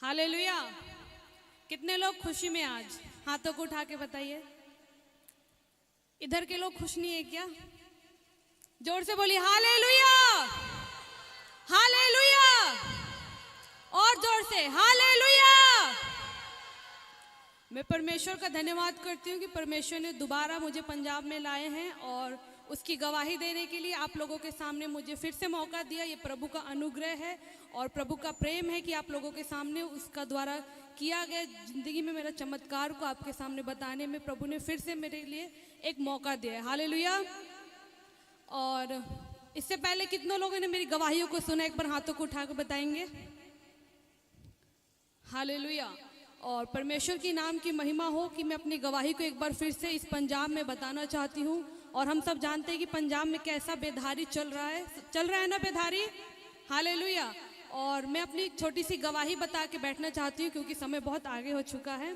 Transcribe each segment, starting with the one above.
Hallelujah. कितने लोग खुशी में आज हाथों को उठा के बताइए। इधर के लोग खुश नहीं है क्या? जोर से बोलिए हालेलुया, हालेलुया, और जोर से हालेलुया। मैं परमेश्वर का धन्यवाद करती हूँ कि परमेश्वर ने दोबारा मुझे पंजाब में लाए हैं और उसकी गवाही देने के लिए आप लोगों के सामने मुझे फिर से मौका दिया। ये प्रभु का अनुग्रह है और प्रभु का प्रेम है कि आप लोगों के सामने उसका द्वारा किया गया जिंदगी में मेरा चमत्कार को आपके सामने बताने में प्रभु ने फिर से मेरे लिए एक मौका दिया है। हालेलुया। और इससे पहले कितनों लोगों ने मेरी गवाहियों को सुना? एक बार हाथों को उठा कर बताएंगे। हालेलुया। और परमेश्वर की नाम की महिमा हो कि मैं अपनी गवाही को एक बार फिर से इस पंजाब में बताना चाहती हूँ। और हम सब जानते हैं कि पंजाब में कैसा बेधारी चल रहा है ना बेधारी। हालेलुया। और मैं अपनी छोटी सी गवाही बता के बैठना चाहती हूँ क्योंकि समय बहुत आगे हो चुका है।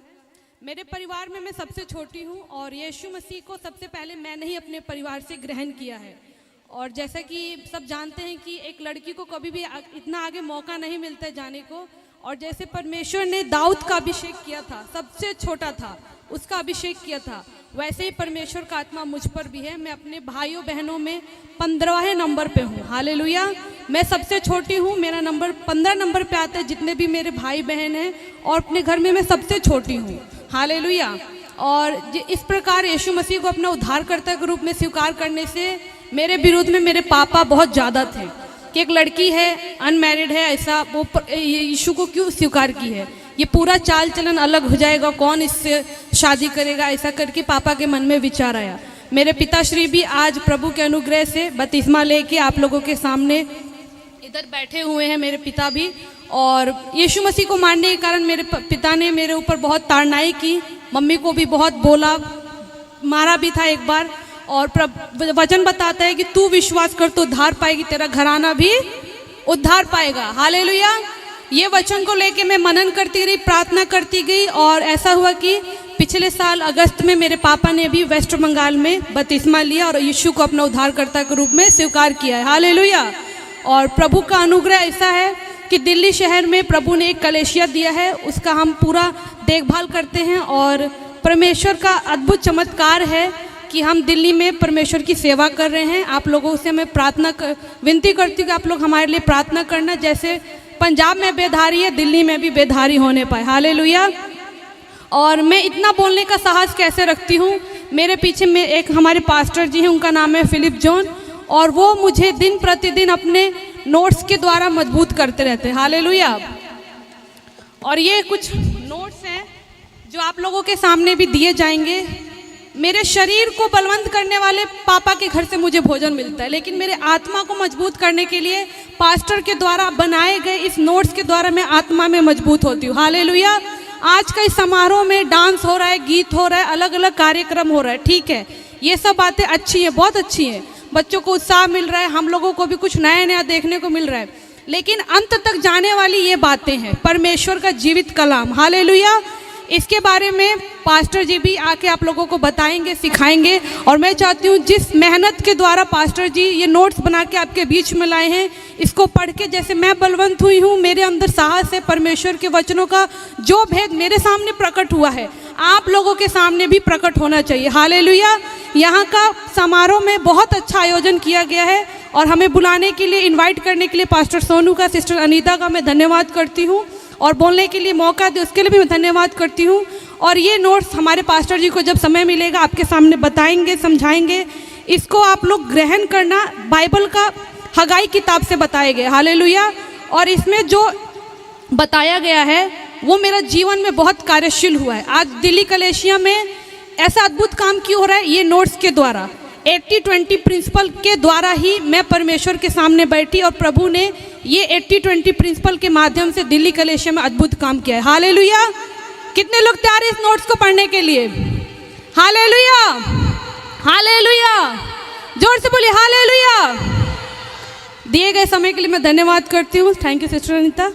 मेरे परिवार में मैं सबसे छोटी हूँ और यीशु मसीह को सबसे पहले मैंने ही अपने परिवार से ग्रहण किया है। और जैसा कि सब जानते हैं कि एक लड़की को कभी भी इतना आगे मौका नहीं मिलता है जाने को। और जैसे परमेश्वर ने दाऊद का अभिषेक किया था, सबसे छोटा था, उसका अभिषेक किया था, वैसे ही परमेश्वर का आत्मा मुझ पर भी है। मैं अपने भाइयों बहनों में 15वें नंबर पे हूँ। हालेलुया। मैं सबसे छोटी हूँ, मेरा नंबर 15 नंबर पे आता है जितने भी मेरे भाई बहन हैं। और अपने घर में मैं सबसे छोटी हूँ। हालेलुया। और इस प्रकार यीशु मसीह को अपना उद्धारकर्ता के रूप में स्वीकार करने से मेरे विरोध में मेरे पापा बहुत ज़्यादा थे कि एक लड़की है, अनमैरिड है, ऐसा वो यीशु को क्यों स्वीकार की है, ये पूरा चाल चलन अलग हो जाएगा, कौन इससे शादी करेगा, ऐसा करके पापा के मन में विचार आया। मेरे पिताश्री भी आज प्रभु के अनुग्रह से बपतिस्मा लेके आप लोगों के सामने इधर बैठे हुए हैं, मेरे पिता भी। और यीशु मसीह को मानने के कारण मेरे पिता ने मेरे ऊपर बहुत ताड़नाई की, मम्मी को भी बहुत बोला, मारा भी था एक बार। और वचन बताता है कि तू विश्वास कर तो उद्धार पाएगी, तेरा घराना भी उद्धार पाएगा। हालेलुया। ये वचन को लेके मैं मनन करती रही, प्रार्थना करती गई। और ऐसा हुआ कि पिछले साल अगस्त में मेरे पापा ने भी वेस्ट बंगाल में बपतिस्मा लिया और यीशु को अपना उद्धारकर्ता के रूप में स्वीकार किया है। हालेलुया। और प्रभु का अनुग्रह ऐसा है कि दिल्ली शहर में प्रभु ने एक कलेशिया दिया है, उसका हम पूरा देखभाल करते हैं। और परमेश्वर का अद्भुत चमत्कार है कि हम दिल्ली में परमेश्वर की सेवा कर रहे हैं। आप लोगों से मैं विनती करती हूँ कि आप लोग हमारे लिए प्रार्थना करना, जैसे पंजाब में बेधारी है, दिल्ली में भी बेधारी होने पाए। हालेलुया। और मैं इतना बोलने का साहस कैसे रखती हूँ? मेरे पीछे में एक हमारे पास्टर जी हैं, उनका नाम है फिलिप जॉन, और वो मुझे दिन प्रतिदिन अपने नोट्स के द्वारा मजबूत करते रहते हैं। हालेलुया। और ये कुछ नोट्स हैं जो आप लोगों के सामने भी दिए जाएंगे। मेरे शरीर को बलवंत करने वाले पापा के घर से मुझे भोजन मिलता है, लेकिन मेरे आत्मा को मजबूत करने के लिए पास्टर के द्वारा बनाए गए इस नोट्स के द्वारा मैं आत्मा में मजबूत होती हूँ। हालेलुया। आज का इस समारोह में डांस हो रहा है, गीत हो रहा है, अलग अलग कार्यक्रम हो रहा है, ठीक है, ये सब बातें अच्छी हैं, बहुत अच्छी हैं, बच्चों को उत्साह मिल रहा है, हम लोगों को भी कुछ नया नया देखने को मिल रहा है, लेकिन अंत तक जाने वाली ये बातें हैं परमेश्वर का जीवित कलाम। हालेलुया। इसके बारे में पास्टर जी भी आके आप लोगों को बताएंगे, सिखाएंगे। और मैं चाहती हूँ जिस मेहनत के द्वारा पास्टर जी ये नोट्स बना के आपके बीच में लाए हैं, इसको पढ़ के जैसे मैं बलवंत हुई हूँ, मेरे अंदर साहस है, परमेश्वर के वचनों का जो भेद मेरे सामने प्रकट हुआ है आप लोगों के सामने भी प्रकट होना चाहिए। हालेलुया। यहाँ का समारोह में बहुत अच्छा आयोजन किया गया है और हमें बुलाने के लिए, इन्वाइट करने के लिए पास्टर सोनू का, सिस्टर अनीता का मैं धन्यवाद करती हूँ। और बोलने के लिए मौका दे उसके लिए भी मैं धन्यवाद करती हूँ। और ये नोट्स हमारे पास्टर जी को जब समय मिलेगा आपके सामने बताएंगे, समझाएंगे। इसको आप लोग ग्रहण करना, बाइबल का हगाई किताब से बताए गए। हालेलुया। और इसमें जो बताया गया है वो मेरा जीवन में बहुत कार्यशील हुआ है। आज दिल्ली कलेशिया में ऐसा अद्भुत काम क्यों हो रहा है? ये नोट्स के द्वारा 80-20 प्रिंसिपल के द्वारा ही मैं परमेश्वर के सामने बैठी और प्रभु ने ये 80-20 प्रिंसिपल के माध्यम से दिल्ली कलेशिया में अद्भुत काम किया है। हालेलुया। कितने लोग तैयार हैं इस नोट्स को पढ़ने के लिए? हालेलुया, हालेलुया, जोर से बोलिए हालेलुया। दिए गए समय के लिए मैं धन्यवाद करती हूँ। Thank you sister Anita.